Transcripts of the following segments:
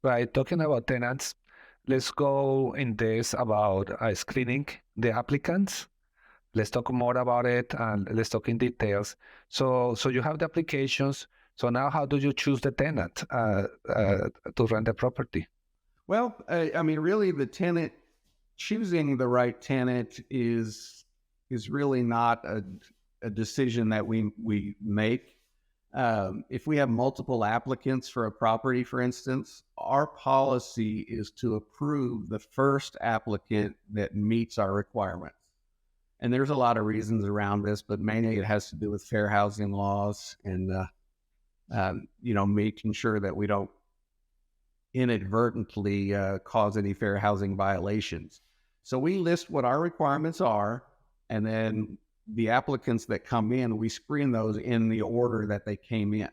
Right. Talking about tenants, let's go in this about screening the applicants. Let's talk more about it and let's talk in details. So you have the applications. So now how do you choose the tenant to rent the property? Well, I mean, really, choosing the right tenant is really not a decision that we make. If we have multiple applicants for a property, for instance, our policy is to approve the first applicant that meets our requirements. And there's a lot of reasons around this, but mainly it has to do with fair housing laws and, making sure that we don't inadvertently cause any fair housing violations. So we list what our requirements are, and then the applicants that come in, we screen those in the order that they came in.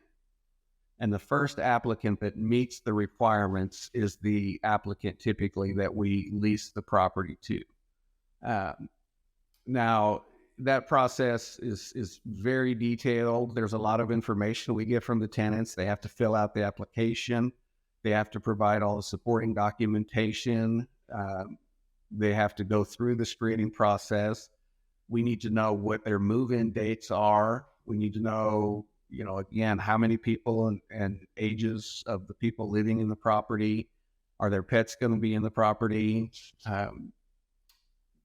And the first applicant that meets the requirements is the applicant typically that we lease the property to. Now, that process is very detailed. There's a lot of information we get from the tenants. They have to fill out the application. They have to provide all the supporting documentation. They have to go through the screening process. We need to know what their move-in dates are. We need to know, again, how many people and ages of the people living in the property. Are their pets going to be in the property?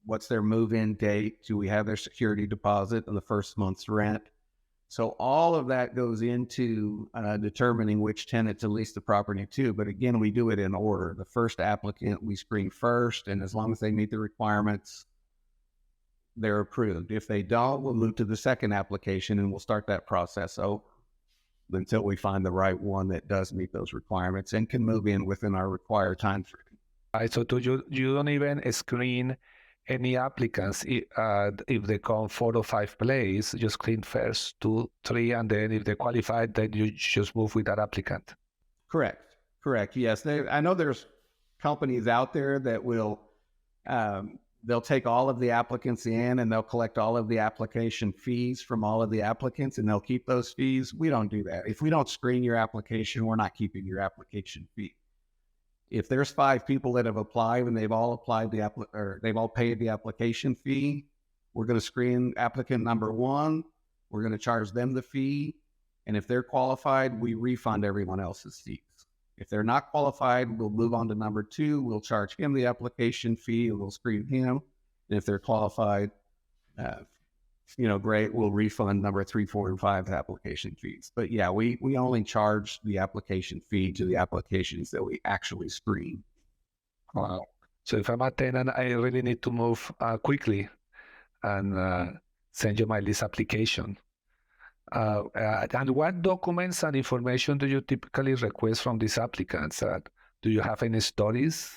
What's their move-in date? Do we have their security deposit and the first month's rent? So all of that goes into determining which tenant to lease the property to. But again, we do it in order. The first applicant we screen first, and as long as they meet the requirements, they're approved. If they don't, we'll move to the second application and we'll start that process over until we find the right one that does meet those requirements and can move in within our required time frame. Right. So you don't even screen any applicants if they come 4 or 5 plays. You screen first 2, 3, and then if they qualified, then you just move with that applicant. Correct. Yes, I know there's companies out there that will. They'll take all of the applicants in and they'll collect all of the application fees from all of the applicants and they'll keep those fees. We don't do that. If we don't screen your application, we're not keeping your application fee. If there's 5 people that have applied and they've all applied they've all paid the application fee, we're going to screen applicant number 1. We're going to charge them the fee. And if they're qualified, we refund everyone else's fees. If they're not qualified, we'll move on to number 2. We'll charge him the application fee and we'll screen him. And if they're qualified, great, we'll refund number 3, 4, and 5 application fees. But yeah, we only charge the application fee to the applications that we actually screen. Wow. So if I'm a tenant, I really need to move quickly and send you my lease application. And what documents and information do you typically request from these applicants? Do you have any stories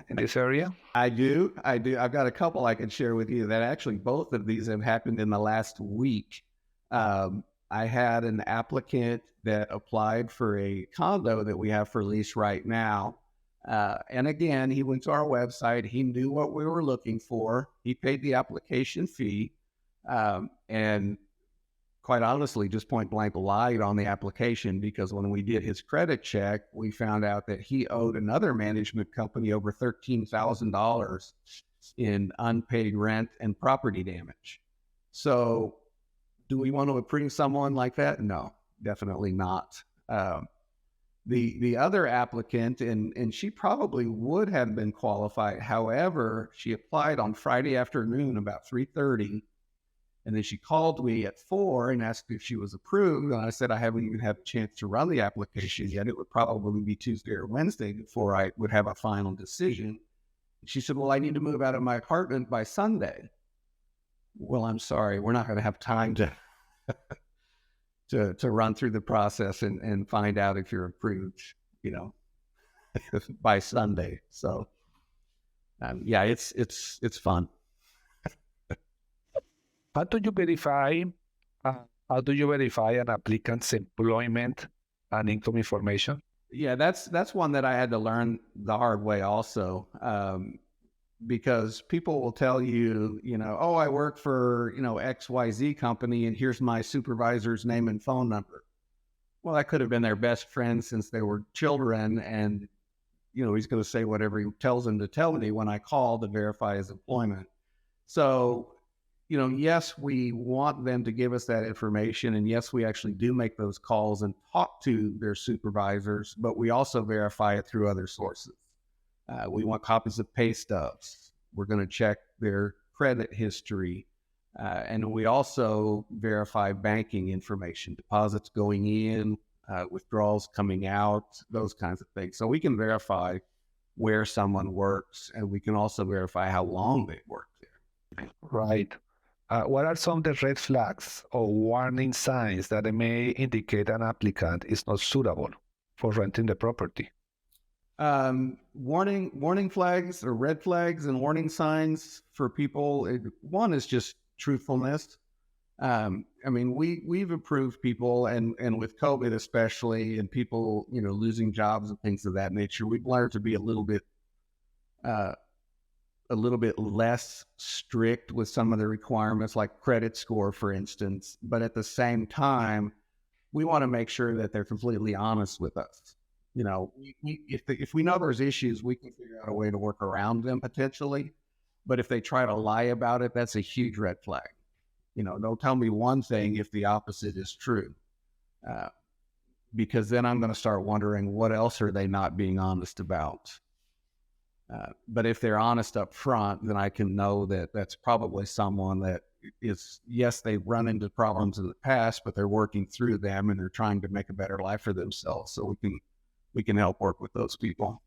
in this area? I do. I've got a couple I can share with you that actually both of these have happened in the last week. I had an applicant that applied for a condo that we have for lease right now. And again, he went to our website. He knew what we were looking for. He paid the application fee. And quite honestly, just point blank lied on the application because when we did his credit check, we found out that he owed another management company over $13,000 in unpaid rent and property damage. So do we want to approve someone like that? No, definitely not. The other applicant, and she probably would have been qualified. However, she applied on Friday afternoon about 3:30. And then she called me at 4 and asked if she was approved. And I said, I haven't even had a chance to run the application yet. It would probably be Tuesday or Wednesday before I would have a final decision. She said, well, I need to move out of my apartment by Sunday. Well, I'm sorry, we're not going to have time to run through the process and find out if you're approved, by Sunday. So, yeah, it's fun. How do you verify an applicant's employment and income information? Yeah, that's one that I had to learn the hard way also, because people will tell you, oh, I work for, XYZ company and here's my supervisor's name and phone number. Well, I could have been their best friend since they were children, and he's going to say whatever he tells him to tell me when I call to verify his employment. So, yes, we want them to give us that information. And yes, we actually do make those calls and talk to their supervisors, but we also verify it through other sources. We want copies of pay stubs. We're going to check their credit history. And we also verify banking information, deposits going in, withdrawals coming out, those kinds of things. So we can verify where someone works, and we can also verify how long they worked there. Right. What are some of the red flags or warning signs that may indicate an applicant is not suitable for renting the property? Warning flags or red flags and warning signs for people. One is just truthfulness. We've approved people, and with COVID especially, and people, losing jobs and things of that nature, we've learned to be a little bit less strict with some of the requirements, like credit score, for instance. But at the same time, we want to make sure that they're completely honest with us. If we know there's issues, we can figure out a way to work around them potentially. But if they try to lie about it, that's a huge red flag. Don't tell me one thing if the opposite is true, because then I'm going to start wondering what else are they not being honest about. But if they're honest up front, then I can know that that's probably someone that is, yes, they've run into problems in the past, but they're working through them and they're trying to make a better life for themselves. So we can help work with those people.